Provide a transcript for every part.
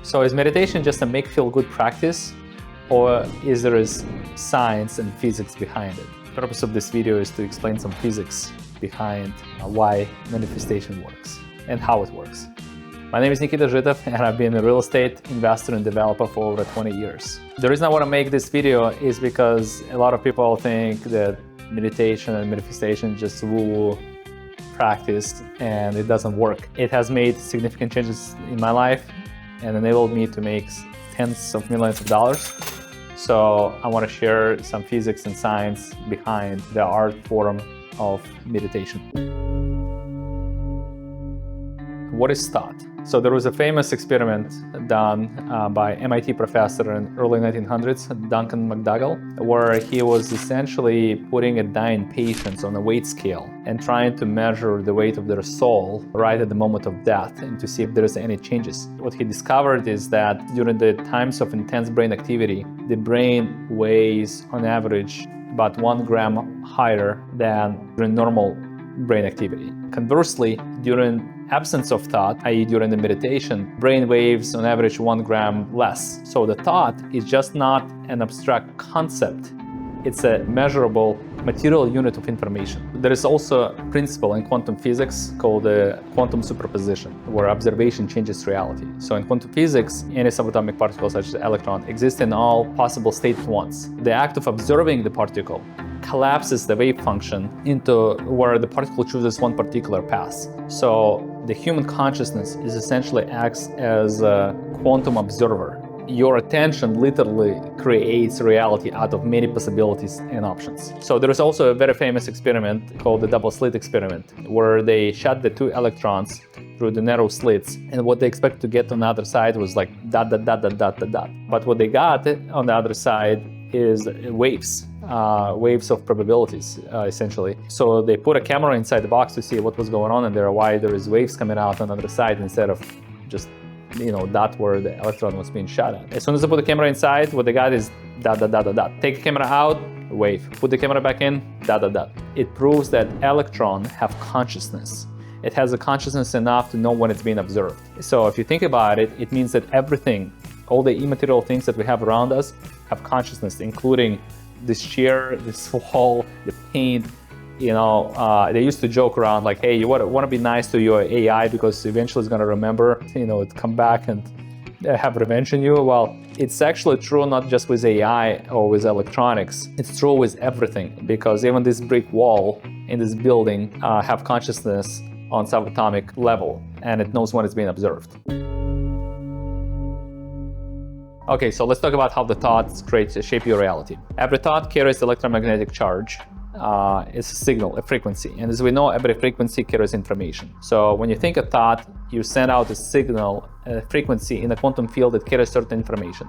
So is meditation just a make-feel-good practice, or is there science and physics behind it? The purpose of this video is to explain some physics behind why manifestation works and how it works. My name is Nikita Zhitov, and I've been a real estate investor and developer for over 20 years. The reason I want to make this video is because a lot of people think that meditation and manifestation is just woo-woo practice and it doesn't work. It has made significant changes in my life and enabled me to make tens of millions of dollars. So I want to share some physics and science behind the art form of meditation. What is thought? So there was a famous experiment done by MIT professor in early 1900s, Duncan McDougall, where he was essentially putting a dying patient on a weight scale and trying to measure the weight of their soul right at the moment of death and to see if there's any changes. What he discovered is that during the times of intense brain activity, the brain weighs on average about 1 gram higher than during normal brain activity. Conversely, during absence of thought, i.e. during the meditation, brain waves on average 1 gram less. So the thought is just not an abstract concept. It's a measurable material unit of information. There is also a principle in quantum physics called the quantum superposition, where observation changes reality. So in quantum physics, any subatomic particle such as the electron exists in all possible states at once. The act of observing the particle collapses the wave function into where the particle chooses one particular path. So the human consciousness is essentially acts as a quantum observer. Your attention literally creates reality out of many possibilities and options. So there is also a very famous experiment called the double-slit experiment, where they shot the 2 electrons through the narrow slits, and what they expect to get on the other side was like dot, dot, dot, dot, dot, dot, dot. But what they got on the other side is waves. Waves of probabilities, essentially. So they put a camera inside the box to see what was going on in there, why there is waves coming out on the other side instead of just, dot where the electron was being shot at. As soon as they put the camera inside, what they got is dot, dot, dot, dot, dot. Take the camera out, wave. Put the camera back in, dot, dot, dot. It proves that electrons have consciousness. It has a consciousness enough to know when it's being observed. So if you think about it, it means that everything, all the immaterial things that we have around us have consciousness, including this chair, this wall, the paint. They used to joke around like, hey, you want to be nice to your AI because eventually it's going to remember, it come back and have revenge on you. Well, it's actually true not just with AI or with electronics. It's true with everything, because even this brick wall in this building have consciousness on subatomic level, and it knows when it's being observed. Okay, so let's talk about how the thoughts shape your reality. Every thought carries electromagnetic charge. It's a signal, a frequency. And as we know, every frequency carries information. So when you think a thought, you send out a signal, a frequency in a quantum field that carries certain information.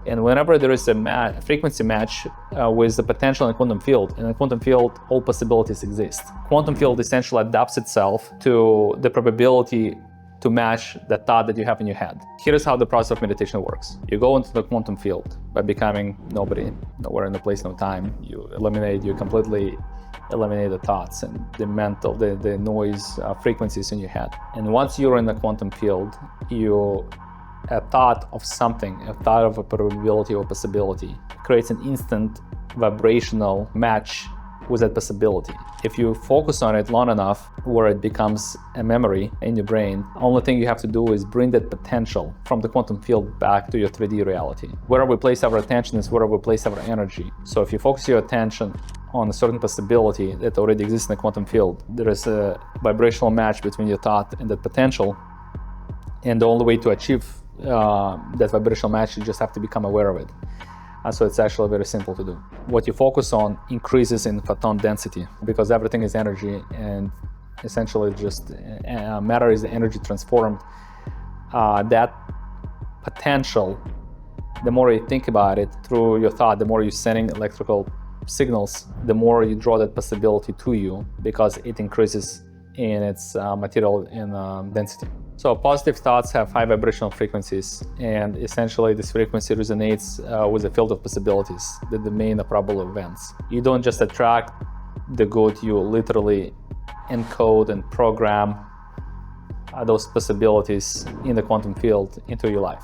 And whenever there is a frequency match with the potential in a quantum field, all possibilities exist. Quantum field essentially adapts itself to the probability to match the thought that you have in your head. Here's how the process of meditation works. You go into the quantum field by becoming nobody, nowhere in the place, no time. You completely eliminate the thoughts and the mental, the noise frequencies in your head. And once you're in the quantum field, a thought of something, a thought of a probability or possibility creates an instant vibrational match with that possibility. If you focus on it long enough, where it becomes a memory in your brain, the only thing you have to do is bring that potential from the quantum field back to your 3D reality. Where we place our attention is where we place our energy. So if you focus your attention on a certain possibility that already exists in the quantum field, there is a vibrational match between your thought and that potential. And the only way to achieve that vibrational match, you just have to become aware of it. So it's actually very simple to do. What you focus on increases in photon density, because everything is energy, and essentially just matter is the energy transformed. That potential, the more you think about it through your thought, the more you're sending electrical signals, the more you draw that possibility to you, because it increases in its material in density. So positive thoughts have high vibrational frequencies, and essentially this frequency resonates with a field of possibilities that domain of probable events. You don't just attract the good, you literally encode and program those possibilities in the quantum field into your life.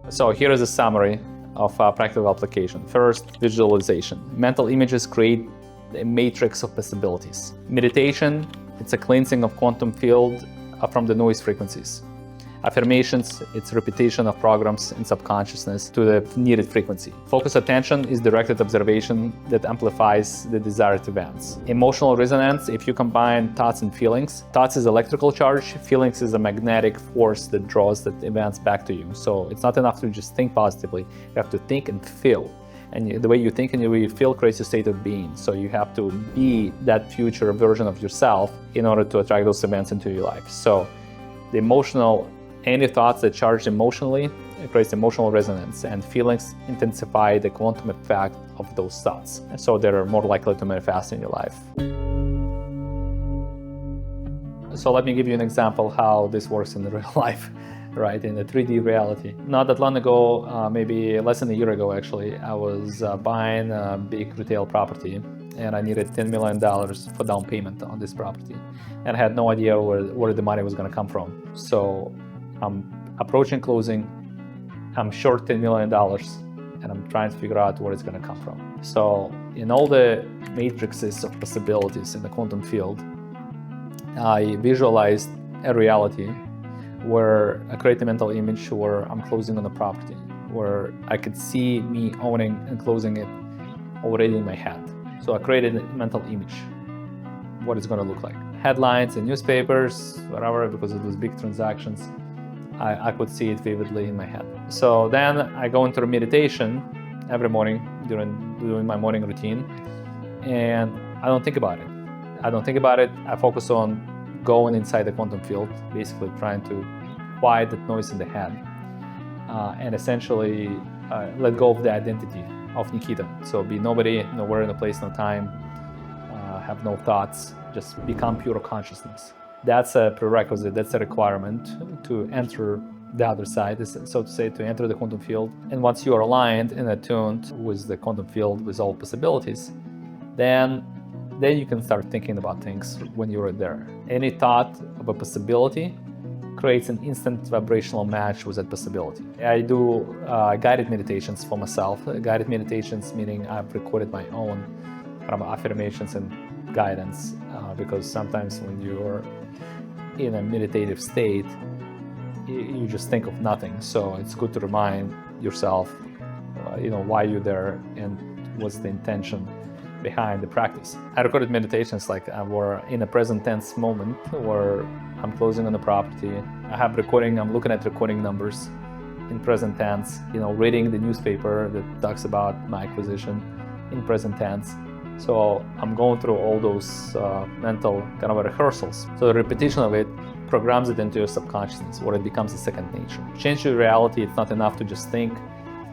So here is a summary of practical application. First, visualization. Mental images create a matrix of possibilities. Meditation, it's a cleansing of quantum field from the noise frequencies. Affirmations, it's repetition of programs in subconsciousness to the needed frequency. Focused attention is directed observation that amplifies the desired events. Emotional resonance, if you combine thoughts and feelings, thoughts is electrical charge, feelings is a magnetic force that draws the events back to you. So it's not enough to just think positively, you have to think and feel. And the way you think and the way you feel creates a state of being. So you have to be that future version of yourself in order to attract those events into your life. So the emotional, any thoughts that charge emotionally, it creates emotional resonance, and feelings intensify the quantum effect of those thoughts. So they're more likely to manifest in your life. So let me give you an example how this works in the real life, right, in the 3D reality. Not that long ago, maybe less than a year ago actually, I was buying a big retail property, and I needed $10 million for down payment on this property. And I had no idea where the money was going to come from. So I'm approaching closing, I'm short $10 million, and I'm trying to figure out where it's going to come from. So in all the matrices of possibilities in the quantum field, I visualized a reality where I create a mental image where I'm closing on the property, where I could see me owning and closing it already in my head. So I created a mental image, what it's going to look like. Headlines in newspapers, whatever, because it was big transactions, I could see it vividly in my head. So then I go into meditation every morning during my morning routine, and I don't think about it. I focus on going inside the quantum field, basically trying to quiet that noise in the head, and essentially let go of the identity of Nikita. So be nobody, nowhere, no place, no time, have no thoughts, just become pure consciousness. That's a prerequisite, that's a requirement to enter the other side, so to say, to enter the quantum field. And once you are aligned and attuned with the quantum field, with all possibilities, then you can start thinking about things when you're there. Any thought of a possibility creates an instant vibrational match with that possibility. I do guided meditations for myself. Guided meditations meaning I've recorded my own affirmations and guidance, because sometimes when you're in a meditative state, you just think of nothing. So it's good to remind yourself, why you're there and what's the intention behind the practice. I recorded meditations like we're in a present tense moment where I'm closing on the property. I have recording, I'm looking at recording numbers in present tense, reading the newspaper that talks about my acquisition in present tense. So I'm going through all those mental kind of rehearsals. So the repetition of it programs it into your subconsciousness where it becomes a second nature. Change your reality, it's not enough to just think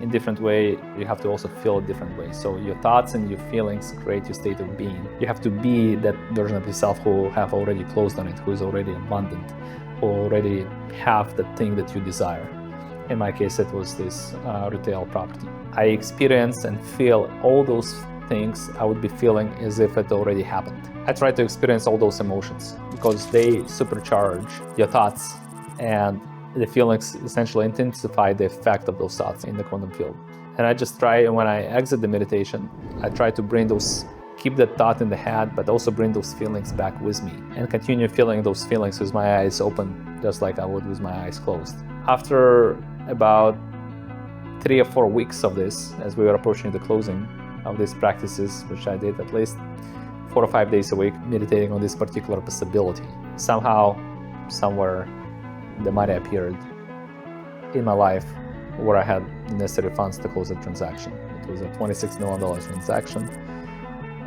in different way, you have to also feel a different way. So your thoughts and your feelings create your state of being. You have to be that version of yourself who have already closed on it, who is already abundant, who already have the thing that you desire. In my case, it was this retail property. I experience and feel all those things I would be feeling as if it already happened. I try to experience all those emotions because they supercharge your thoughts, and the feelings essentially intensify the effect of those thoughts in the quantum field. And I just try, when I exit the meditation, I try to keep that thought in the head, but also bring those feelings back with me and continue feeling those feelings with my eyes open, just like I would with my eyes closed. After about 3 or 4 weeks of this, as we were approaching the closing of these practices, which I did at least 4 or 5 days a week, meditating on this particular possibility, somehow, somewhere, the money appeared in my life where I had the necessary funds to close the transaction. It was a $26 million transaction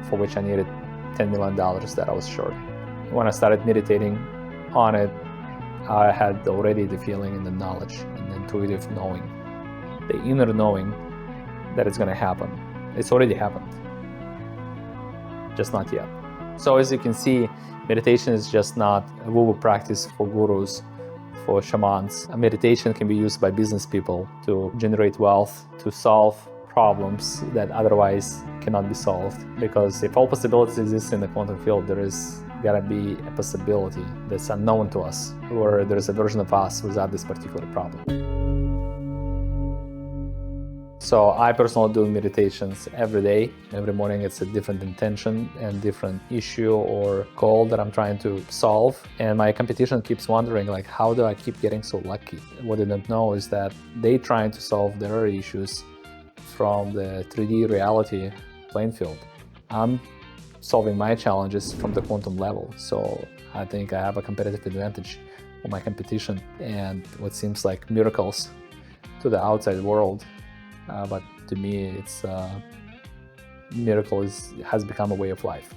for which I needed $10 million that I was short. When I started meditating on it, I had already the feeling and the knowledge and the intuitive knowing, the inner knowing that it's going to happen. It's already happened, just not yet. So as you can see, meditation is just not a woo-woo practice for gurus, for shamans. Meditation can be used by business people to generate wealth, to solve problems that otherwise cannot be solved. Because if all possibilities exist in the quantum field, there is gotta be a possibility that's unknown to us, or there's a version of us without this particular problem. So I personally do meditations every day. Every morning it's a different intention and different issue or goal that I'm trying to solve. And my competition keeps wondering, like, how do I keep getting so lucky? What they don't know is that they trying to solve their issues from the 3D reality playing field. I'm solving my challenges from the quantum level. So I think I have a competitive advantage over my competition and what seems like miracles to the outside world. But to me, it's miracle has become a way of life.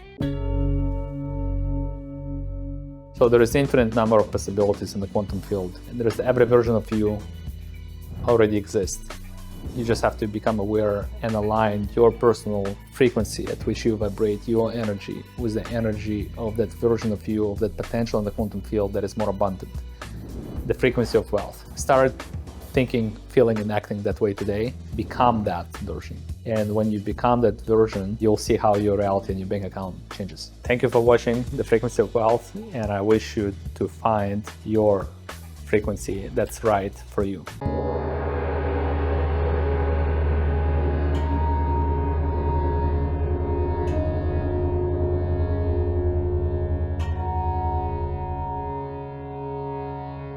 So there is infinite number of possibilities in the quantum field. And there is every version of you already exists. You just have to become aware and align your personal frequency at which you vibrate your energy with the energy of that version of you, of that potential in the quantum field that is more abundant. The frequency of wealth. Start thinking, feeling, and acting that way today. Become that version. And when you become that version, you'll see how your reality and your bank account changes. Thank you for watching The Frequency of Wealth, and I wish you to find your frequency that's right for you.